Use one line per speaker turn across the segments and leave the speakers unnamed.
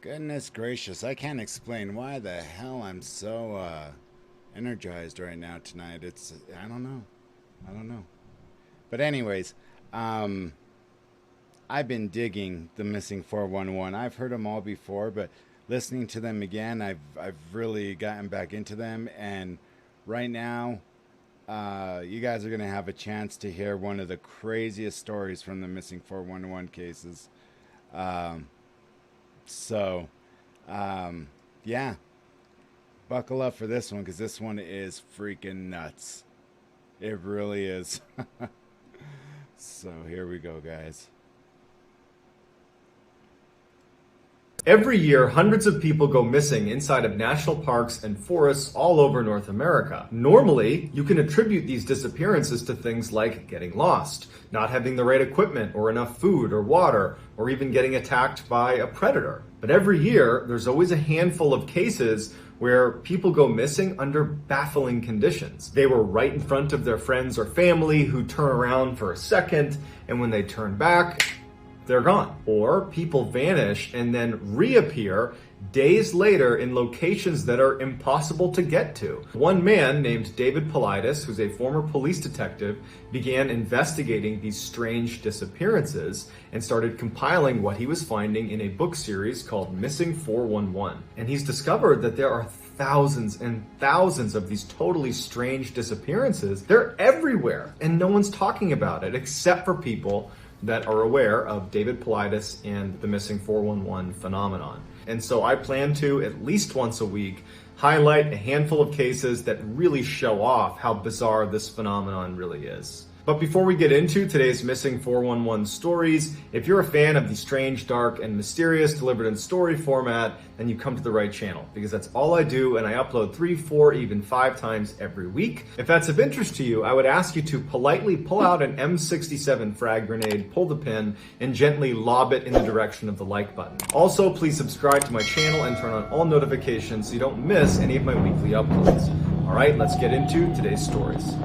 Goodness gracious, I can't explain why the hell I'm so energized right now tonight. I don't know. I don't know. But anyways, um I've been digging the Missing 411. I've heard them all before, but listening to them again, I've really gotten back into them, and right now you guys are going to have a chance to hear one of the craziest stories from the Missing 411 cases. Um so um yeah, buckle up for this one, cuz this one is freaking nuts. It really is. So here we go, guys.
Every year, hundreds of people go missing inside of national parks and forests all over North America. Normally, you can attribute these disappearances to things like getting lost, not having the right equipment or enough food or water, or even getting attacked by a predator. But every year, there's always a handful of cases where people go missing under baffling conditions. They were right in front of their friends or family who turn around for a second, and when they turn back, they're gone. Or people vanish and then reappear days later in locations that are impossible to get to. One man named David Pauliedus, who's a former police detective, began investigating these strange disappearances and started compiling what he was finding in a book series called Missing 411. And he's discovered that there are thousands and thousands of these totally strange disappearances. They're everywhere, and no one's talking about it except for people that are aware of David Pauliedus and the Missing 411 phenomenon. And so I plan to, at least once a week, highlight a handful of cases that really show off how bizarre this phenomenon really is. But before we get into today's Missing 411 stories, if you're a fan of the strange, dark, and mysterious delivered in story format, then you come to the right channel, because that's all I do, and I upload 3, 4, even 5 times every week. If that's of interest to you, I would ask you to politely pull out an M67 frag grenade, pull the pin, and gently lob it in the direction of the like button. Also, please subscribe to my channel and turn on all notifications so you don't miss any of my weekly uploads. All right, let's get into today's stories.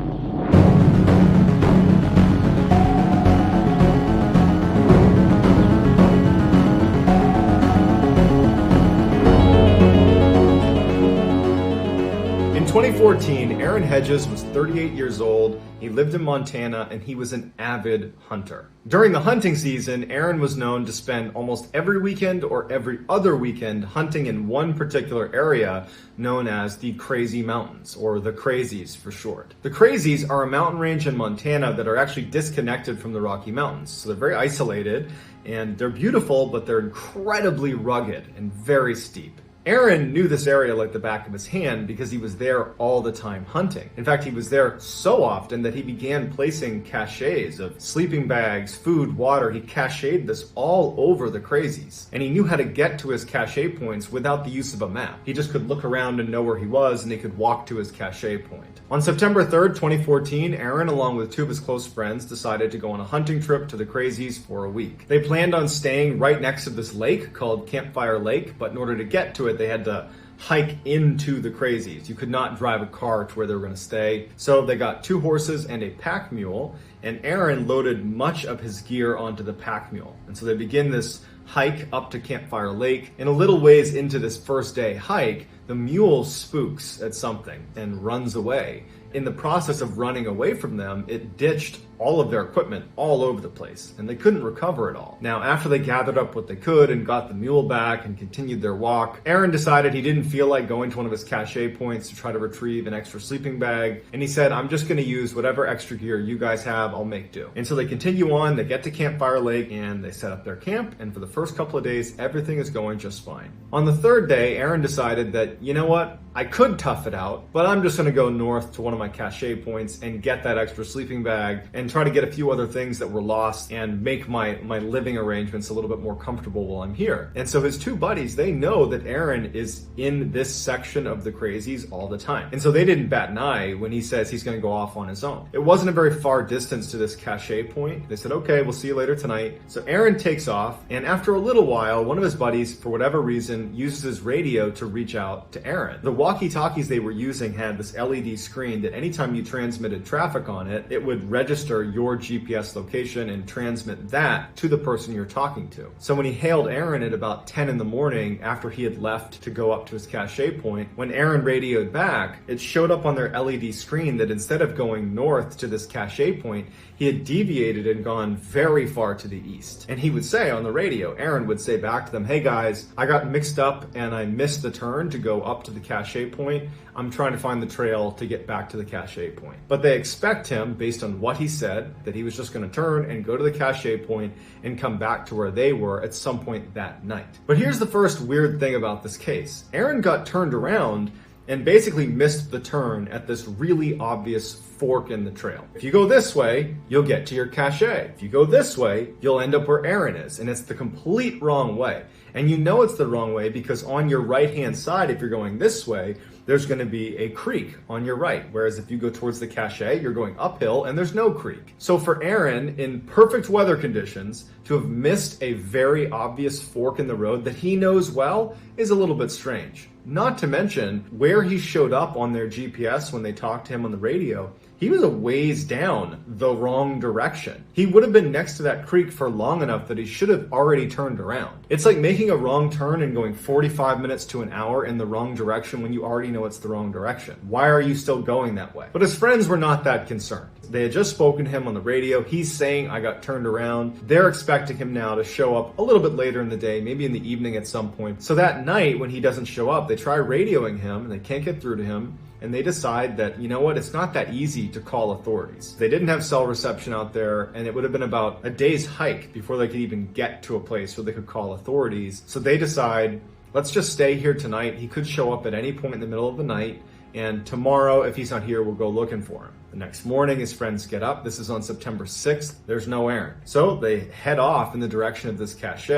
In 2014, Aaron Hedges was 38 years old, he lived in Montana, and he was an avid hunter. During the hunting season, Aaron was known to spend almost every weekend or every other weekend hunting in one particular area known as the Crazy Mountains, or the Crazies for short. The Crazies are a mountain range in Montana that are actually disconnected from the Rocky Mountains, so they're very isolated, and they're beautiful, but they're incredibly rugged and very steep. Aaron knew this area like the back of his hand because he was there all the time hunting. In fact, he was there so often that he began placing caches of sleeping bags, food, water. He cached this all over the Crazies. And he knew how to get to his cache points without the use of a map. He just could look around and know where he was, and he could walk to his cache point. On September 3rd, 2014, Aaron, along with 2 of his close friends, decided to go on a hunting trip to the Crazies for a week. They planned on staying right next to this lake called Campfire Lake, but in order to get to it, they had to hike into the Crazies. You could not drive a car to where they were going to stay. So they got 2 horses and a pack mule, and Aaron loaded much of his gear onto the pack mule. And so they begin this hike up to Campfire Lake. And a little ways into this first day hike, the mule spooks at something and runs away. In the process of running away from them, it ditched all of their equipment all over the place, and they couldn't recover it all. Now, after they gathered up what they could and got the mule back and continued their walk, Aaron decided he didn't feel like going to one of his cache points to try to retrieve an extra sleeping bag, and he said, I'm just going to use whatever extra gear you guys have, I'll make do. And so they continue on, they get to Campfire Lake, and they set up their camp, and for the first couple of days, everything is going just fine. On the 3rd day, Aaron decided that, you know what, I could tough it out, but I'm just going to go north to one of my cache points and get that extra sleeping bag and try to get a few other things that were lost and make my living arrangements a little bit more comfortable while I'm here. And so his 2 buddies, they know that Aaron is in this section of the Crazies all the time. And so they didn't bat an eye when he says he's going to go off on his own. It wasn't a very far distance to this cache point. They said, okay, we'll see you later tonight. So Aaron takes off, and after a little while, one of his buddies, for whatever reason, uses his radio to reach out to Aaron. The walkie-talkies they were using had this LED screen that anytime you transmitted traffic on it, it would register capture your GPS location and transmit that to the person you're talking to. So when he hailed Aaron at about 10 in the morning after he had left to go up to his cache point, when Aaron radioed back, it showed up on their LED screen that instead of going north to this cache point, he had deviated and gone very far to the east. And he would say on the radio, Aaron would say back to them, "Hey guys, I got mixed up and I missed the turn to go up to the cache point. I'm trying to find the trail to get back to the cache point." But they expect him, based on what he said, that he was just going to turn and go to the cache point and come back to where they were at some point that night. But here's the first weird thing about this case. Aaron got turned around and basically missed the turn at this really obvious fork in the trail. If you go this way, you'll get to your cache. If you go this way, you'll end up where Aaron is, and it's the complete wrong way. And you know it's the wrong way because on your right-hand side, if you're going this way, there's going to be a creek on your right. Whereas if you go towards the cache, you're going uphill and there's no creek. So for Aaron, in perfect weather conditions, to have missed a very obvious fork in the road that he knows well is a little bit strange. Not to mention where he showed up on their GPS when they talked to him on the radio, he was a ways down the wrong direction. He would have been next to that creek for long enough that he should have already turned around. It's like making a wrong turn and going 45 minutes to an hour in the wrong direction when you already know it's the wrong direction. Why are you still going that way? But his friends were not that concerned. They had just spoken to him on the radio. He's saying, "I got turned around." They're expecting him now to show up a little bit later in the day, maybe in the evening at some point. So that night when he doesn't show up, they try radioing him and they can't get through to him. And they decide that, you know what, it's not that easy to call authorities. They didn't have cell reception out there, and it would have been about a day's hike before they could even get to a place where they could call authorities. So they decide, let's just stay here tonight. He could show up at any point in the middle of the night, and tomorrow, if he's not here, we'll go looking for him. The next morning, his friends get up. This is on September 6th. There's no Aaron. So they head off in the direction of this cache,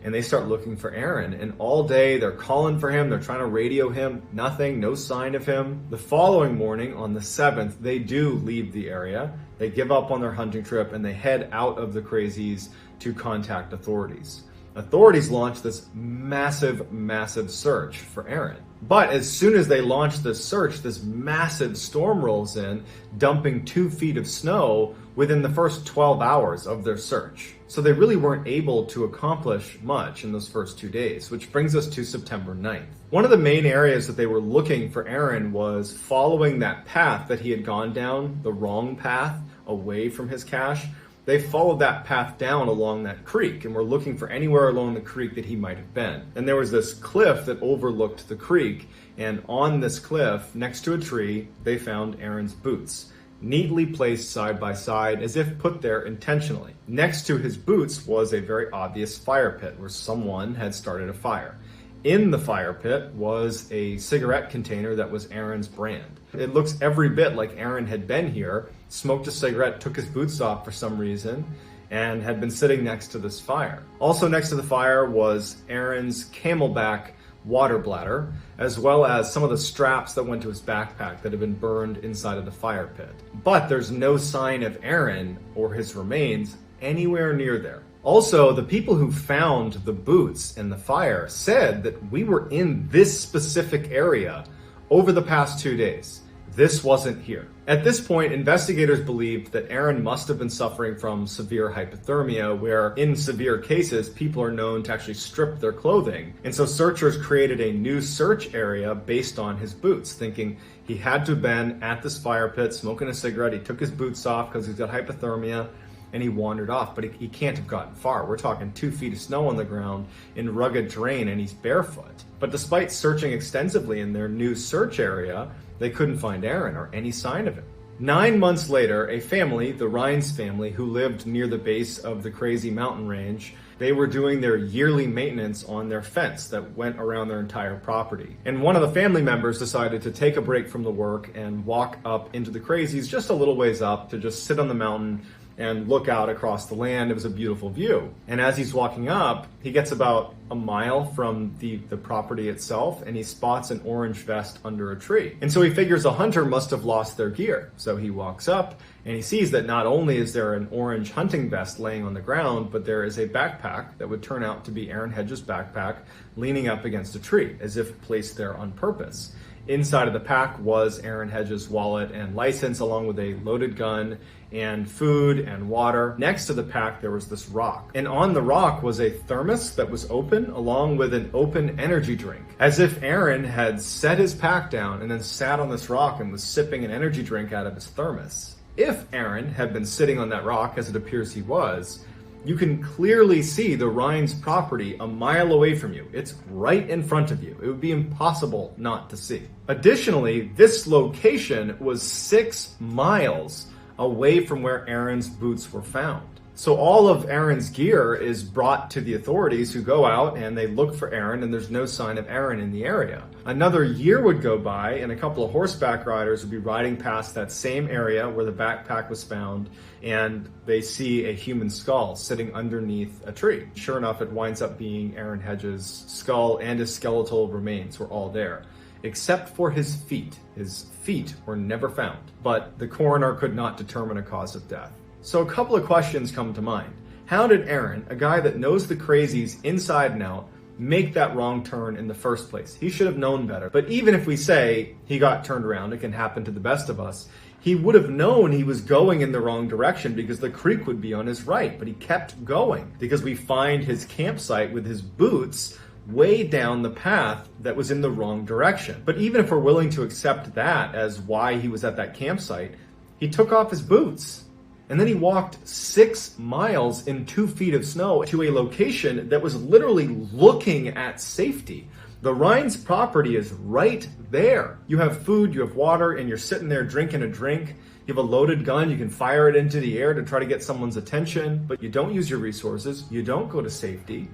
and they start looking for Aaron. And all day, they're calling for him. They're trying to radio him. Nothing, no sign of him. The following morning, on the 7th, they do leave the area. They give up on their hunting trip, and they head out of the Crazies to contact authorities. Authorities launch this massive search for Aaron. But as soon as they launch this search, this massive storm rolls in, dumping 2 feet of snow within the first 12 hours of their search. So they really weren't able to accomplish much in those first 2 days, which brings us to September 9th. One of the main areas that they were looking for Aaron was following that path that he had gone down, the wrong path, away from his cache. They followed that path down along that creek and were looking for anywhere along the creek that he might have been. And there was this cliff that overlooked the creek, and on this cliff, next to a tree, they found Aaron's boots, neatly placed side by side as if put there intentionally. Next to his boots was a very obvious fire pit where someone had started a fire. In the fire pit was a cigarette container that was Aaron's brand. It looks every bit like Aaron had been here, smoked a cigarette, took his boots off for some reason, and had been sitting next to this fire. Also next to the fire was Aaron's camelback water bladder, as well as some of the straps that went to his backpack that had been burned inside of the fire pit. But there's no sign of Aaron or his remains anywhere near there. Also, the people who found the boots in the fire said that we were in this specific area over the past 2 days. This wasn't here. At this point, investigators believed that Aaron must have been suffering from severe hypothermia, where in severe cases, people are known to actually strip their clothing. And so searchers created a new search area based on his boots, thinking he had to have been at this fire pit smoking a cigarette. He took his boots off because he's got hypothermia, and he wandered off, but he can't have gotten far. We're talking 2 feet of snow on the ground in rugged terrain, and he's barefoot. But despite searching extensively in their new search area, they couldn't find Aaron or any sign of him. 9 months later, a family, the Rhines family, who lived near the base of the Crazy Mountain Range, they were doing their yearly maintenance on their fence that went around their entire property. And one of the family members decided to take a break from the work and walk up into the Crazies just a little ways up to just sit on the mountain and look out across the land. It was a beautiful view. And as he's walking up, he gets about a mile from the property itself, and he spots an orange vest under a tree. And so he figures a hunter must have lost their gear. So he walks up and he sees that not only is there an orange hunting vest laying on the ground, but there is a backpack that would turn out to be Aaron Hedges' backpack leaning up against a tree, as if placed there on purpose. Inside of the pack was Aaron Hedges' wallet and license, along with a loaded gun and food and water. Next to the pack, there was this rock. And on the rock was a thermos that was open, along with an open energy drink. As if Aaron had set his pack down and then sat on this rock and was sipping an energy drink out of his thermos. If Aaron had been sitting on that rock, as it appears he was, you can clearly see the Rhines property a mile away from you. It's right in front of you. It would be impossible not to see. Additionally, this location was 6 miles away from where Aaron's boots were found. So all of Aaron's gear is brought to the authorities, who go out and they look for Aaron, and there's no sign of Aaron in the area. Another year would go by and a couple of horseback riders would be riding past that same area where the backpack was found, and they see a human skull sitting underneath a tree. Sure enough, it winds up being Aaron Hedges' skull, and his skeletal remains were all there, except for his feet. His feet were never found, but the coroner could not determine a cause of death. So a couple of questions come to mind. How did Aaron, a guy that knows the crazies inside and out, make that wrong turn in the first place? He should have known better. But even if we say he got turned around, it can happen to the best of us, he would have known he was going in the wrong direction because the creek would be on his right, but he kept going because we find his campsite with his boots way down the path that was in the wrong direction. But even if we're willing to accept that as why he was at that campsite, he took off his boots. And then he walked 6 miles in 2 feet of snow to a location that was literally looking at safety. The Rhines property is right there. You have food, you have water, and you're sitting there drinking a drink. You have a loaded gun, you can fire it into the air to try to get someone's attention, but you don't use your resources, you don't go to safety,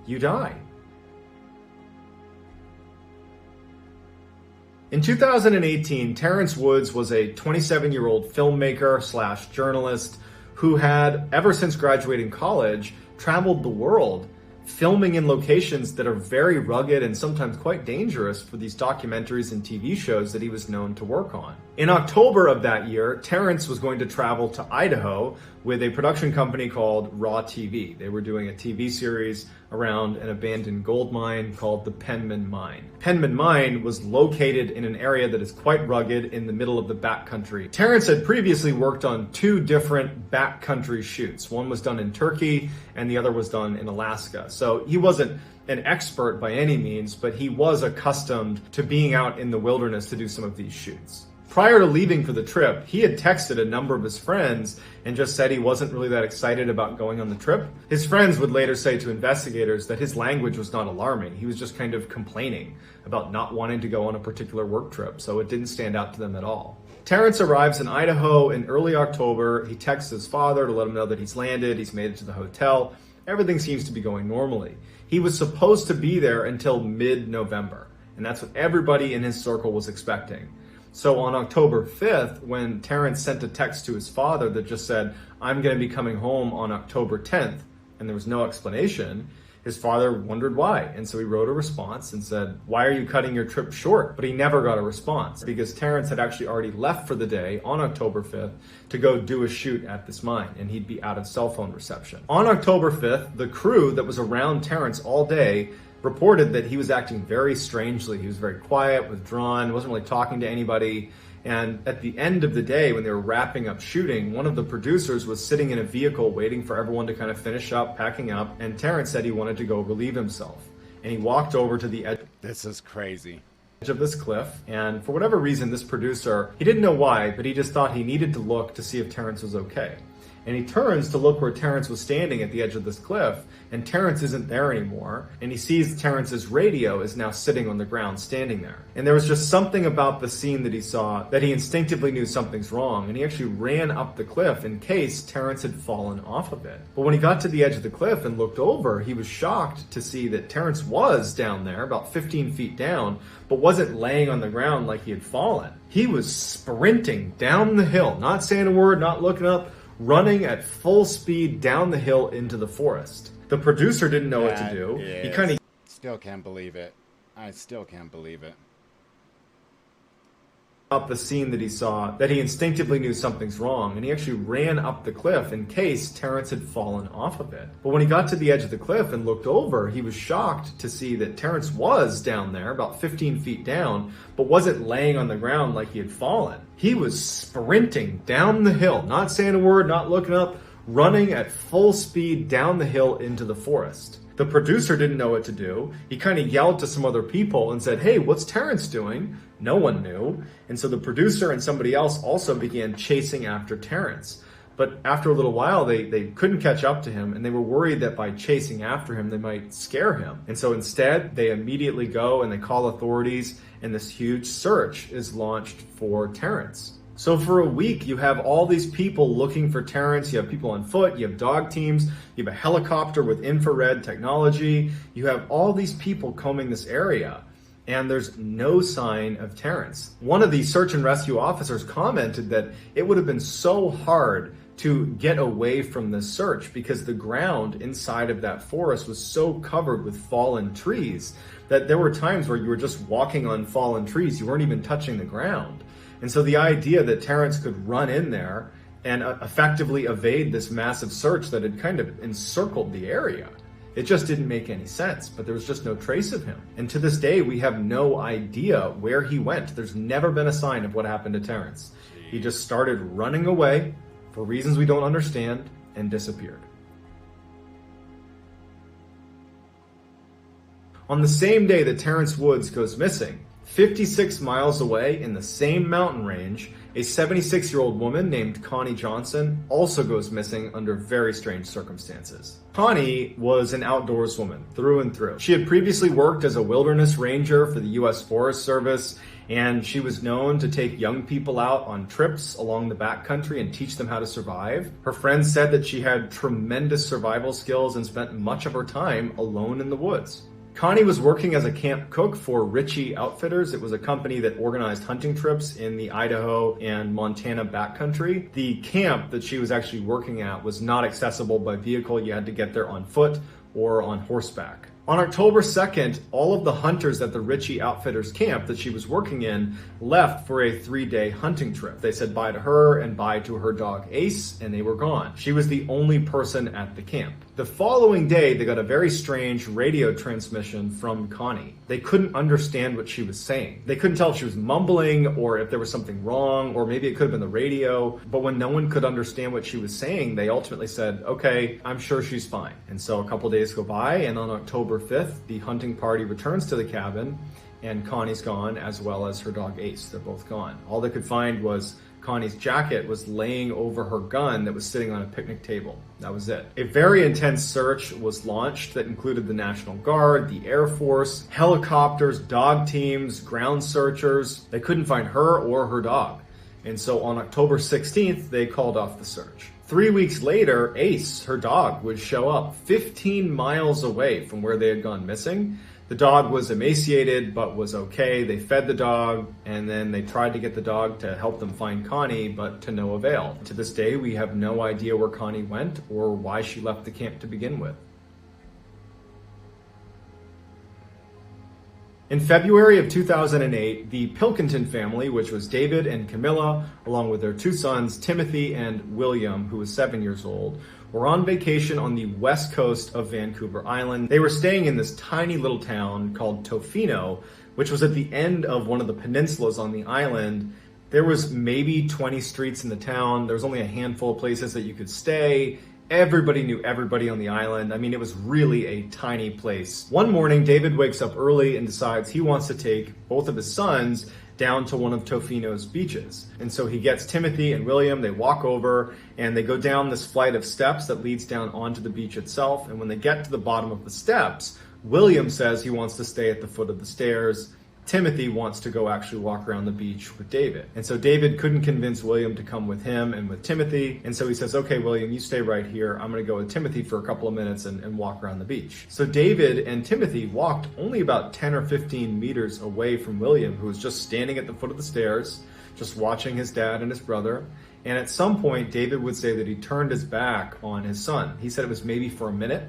you die. In 2018, Terrence Woods was a 27-year-old filmmaker slash journalist who had, ever since graduating college, traveled the world, filming in locations that are very rugged and sometimes quite dangerous for these documentaries and TV shows that he was known to work on. In October of that year, Terrence was going to travel to Idaho with a production company called Raw TV. They were doing a TV series around an abandoned gold mine called the Penman Mine. Penman Mine was located in an area that is quite rugged in the middle of the backcountry. Terrence had previously worked on 2 different backcountry shoots. One was done in Turkey and the other was done in Alaska. So he wasn't an expert by any means, but he was accustomed to being out in the wilderness to do some of these shoots. Prior to leaving for the trip, he had texted a number of his friends and just said he wasn't really that excited about going on the trip. His friends would later say to investigators that his language was not alarming. He was just kind of complaining about not wanting to go on a particular work trip, so it didn't stand out to them at all. Terrence arrives in Idaho in early October. He texts his father to let him know that he's landed, he's made it to the hotel. Everything seems to be going normally. He was supposed to be there until mid-November, and that's what everybody in his circle was expecting. So on October 5th, when Terrence sent a text to his father that just said, "I'm going to be coming home on October 10th," and there was no explanation, his father wondered why. And so he wrote a response and said, "Why are you cutting your trip short?" But he never got a response because Terrence had actually already left for the day on October 5th to go do a shoot at this mine, and he'd be out of cell phone reception. On October 5th, the crew that was around Terrence all day reported that he was acting very strangely. He was very quiet, withdrawn, wasn't really talking to anybody. And at the end of the day, when they were wrapping up shooting, one of the producers was sitting in a vehicle waiting for everyone to kind of finish up, packing up, and Terrence said he wanted to go relieve himself. And he walked over to the edge.
This is crazy.
Edge of this cliff, and for whatever reason, this producer, he didn't know why, but he just thought he needed to look to see if Terrence was okay. And he turns to look where Terrence was standing at the edge of this cliff, and Terrence isn't there anymore. And he sees Terrence's radio is now sitting on the ground, standing there. And there was just something about the scene that he saw that he instinctively knew something's wrong. And he actually ran up the cliff in case Terrence had fallen off of it. But when he got to the edge of the cliff and looked over, he was shocked to see that Terrence was down there, about 15 feet down, but wasn't laying on the ground like he had fallen. He was sprinting down the hill, not saying a word, not looking up, running at full speed down the hill into the forest. The producer didn't know what to do. He kind of
still can't believe it. I still can't believe it.
up the scene that he saw that he instinctively knew something's wrong, and he actually ran up the cliff in case Terrence had fallen off of it. But when he got to the edge of the cliff and looked over, he was shocked to see that Terrence was down there, about 15 feet down, but wasn't laying on the ground like he had fallen. He was sprinting down the hill, not saying a word, not looking up, running at full speed down the hill into the forest. The producer didn't know what to do. He kind of yelled to some other people and said, "Hey, what's Terrence doing?" No one knew. And so the producer and somebody else also began chasing after Terrence. But after a little while, they couldn't catch up to him, and they were worried that by chasing after him, they might scare him. And so instead, they immediately go and they call authorities, and this huge search is launched for Terrence. So for a week, you have all these people looking for Terrence. You have people on foot, you have dog teams, you have a helicopter with infrared technology. You have all these people combing this area, and there's no sign of Terrence. One of the search and rescue officers commented that it would have been so hard to get away from this search because the ground inside of that forest was so covered with fallen trees that there were times where you were just walking on fallen trees. You weren't even touching the ground. And so the idea that Terrence could run in there and effectively evade this massive search that had kind of encircled the area, it just didn't make any sense, but there was just no trace of him. And to this day, we have no idea where he went. There's never been a sign of what happened to Terrence. He just started running away for reasons we don't understand and disappeared. On the same day that Terrence Woods goes missing, 56 miles away in the same mountain range, a 76-year-old woman named Connie Johnson also goes missing under very strange circumstances. Connie was an outdoors woman through and through. She had previously worked as a wilderness ranger for the U.S. Forest Service, and she was known to take young people out on trips along the backcountry and teach them how to survive. Her friends said that she had tremendous survival skills and spent much of her time alone in the woods. Connie was working as a camp cook for Ritchie Outfitters. It was a company that organized hunting trips in the Idaho and Montana backcountry. The camp that she was actually working at was not accessible by vehicle. You had to get there on foot or on horseback. On October 2nd, all of the hunters at the Ritchie Outfitters camp that she was working in left for a 3-day hunting trip. They said bye to her and bye to her dog Ace, and they were gone. She was the only person at the camp. The following day, they got a very strange radio transmission from Connie. They couldn't understand what she was saying. They couldn't tell if she was mumbling or if there was something wrong, or maybe it could have been the radio. But when no one could understand what she was saying, they ultimately said, "Okay, I'm sure she's fine." And so a couple days go by, and on October 5th, the hunting party returns to the cabin, and Connie's gone, as well as her dog Ace. They're both gone. All they could find was Connie's jacket was laying over her gun that was sitting on a picnic table. That was it. A very intense search was launched that included the National Guard, the Air Force, helicopters, dog teams, ground searchers. They couldn't find her or her dog. And so on October 16th, they called off the search. 3 weeks later, Ace, her dog, would show up 15 miles away from where they had gone missing. The dog was emaciated, but was okay. They fed the dog, and then they tried to get the dog to help them find Connie, but to no avail. To this day, we have no idea where Connie went or why she left the camp to begin with. In February of 2008, the Pilkinton family, which was David and Camilla, along with their 2 sons, Timothy and William, who was 7 years old, were on vacation on the west coast of Vancouver Island. They were staying in this tiny little town called Tofino, which was at the end of one of the peninsulas on the island. There was maybe 20 streets in the town. There was only a handful of places that you could stay. Everybody knew everybody on the island. I mean, it was really a tiny place. One morning, David wakes up early and decides he wants to take both of his sons down to one of Tofino's beaches. And so he gets Timothy and William, they walk over, and they go down this flight of steps that leads down onto the beach itself. And when they get to the bottom of the steps, William says he wants to stay at the foot of the stairs. Timothy wants to go actually walk around the beach with David. And so David couldn't convince William to come with him and with Timothy. And so he says, "Okay, William, you stay right here. I'm going to go with Timothy for a couple of minutes and walk around the beach." So David and Timothy walked only about 10 or 15 meters away from William, who was just standing at the foot of the stairs, just watching his dad and his brother. And at some point, David would say that he turned his back on his son. He said it was maybe for a minute.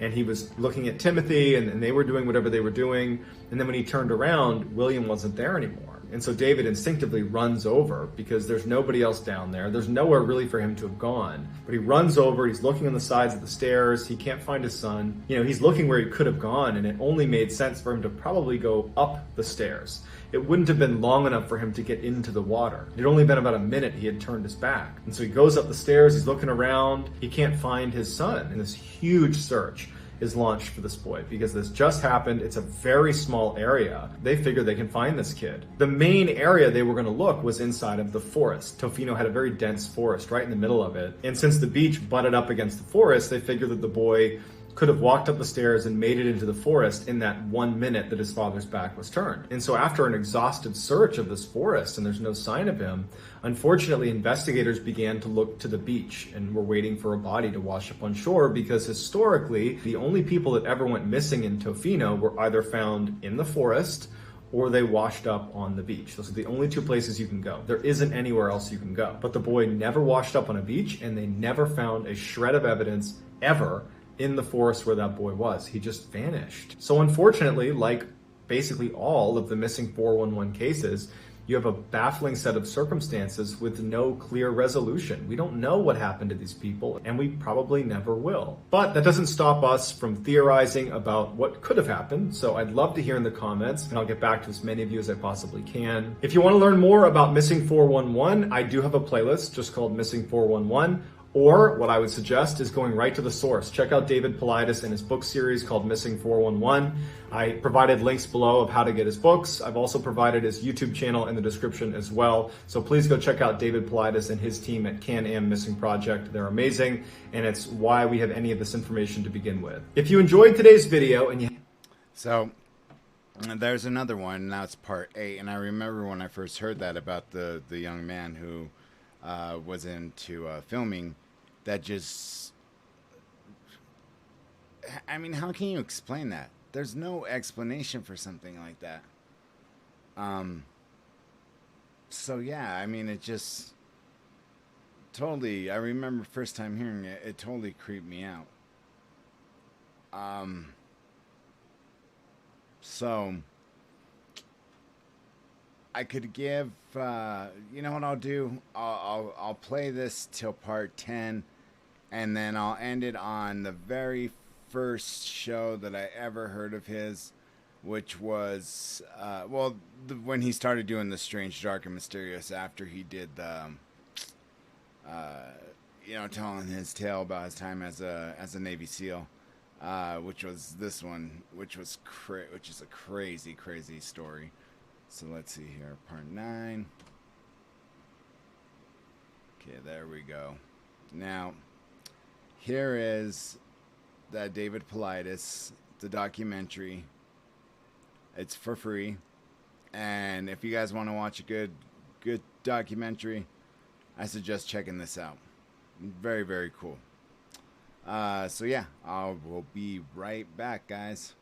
And he was looking at Timothy, and they were doing whatever they were doing. And then when he turned around, William wasn't there anymore. And so David instinctively runs over because there's nobody else down there. There's nowhere really for him to have gone. But he runs over, he's looking on the sides of the stairs, he can't find his son. You know, he's looking where he could have gone, and it only made sense for him to probably go up the stairs. It wouldn't have been long enough for him to get into the water. It had only been about a minute he had turned his back. And so he goes up the stairs, he's looking around, he can't find his son. And this huge search is launched for this boy because this just happened. It's a very small area. They figure they can find this kid. The main area they were going to look was inside of the forest. Tofino had a very dense forest right in the middle of it. And since the beach butted up against the forest, they figured that the boy could have walked up the stairs and made it into the forest in that 1 minute that his father's back was turned. And so after an exhaustive search of this forest and there's no sign of him, unfortunately investigators began to look to the beach and were waiting for a body to wash up on shore because historically the only people that ever went missing in Tofino were either found in the forest or they washed up on the beach. Those are the only two places you can go. There isn't anywhere else you can go. But the boy never washed up on a beach and they never found a shred of evidence ever in the forest where that boy was. He just vanished. So unfortunately, like basically all of the missing 411 cases, you have a baffling set of circumstances with no clear resolution. We don't know what happened to these people, and we probably never will. But that doesn't stop us from theorizing about what could have happened, so I'd love to hear in the comments, and I'll get back to as many of you as I possibly can. If you want to learn more about Missing 411, I do have a playlist just called Missing 411. Or what I would suggest is going right to the source. Check out David Pauliedus and his book series called Missing 411. I provided links below of how to get his books. I've also provided his YouTube channel in the description as well. So please go check out David Pauliedus and his team at Can-Am Missing Project. They're amazing, and it's why we have any of this information to begin with. If you enjoyed today's video and you...
So there's another one, now it's part 8, and I remember when I first heard that about the young man who was into filming. That just, I mean, how can you explain that? There's no explanation for something like that. So yeah, I mean, it just totally, I remember first time hearing it, it totally creeped me out. So I could give, you know what I'll do? I'll play this till part 10, and then I'll end it on the very first show that I ever heard of his, which was, when he started doing the Strange, Dark, and Mysterious after he did the, you know, telling his tale about his time as a Navy SEAL, which was this one, which is a crazy, crazy story. So let's see here, part 9. Okay, there we go. Now, here is that David Pauliedus, the documentary. It's for free. And if you guys want to watch a good documentary, I suggest checking this out. Very, very cool. So yeah, we'll be right back, guys.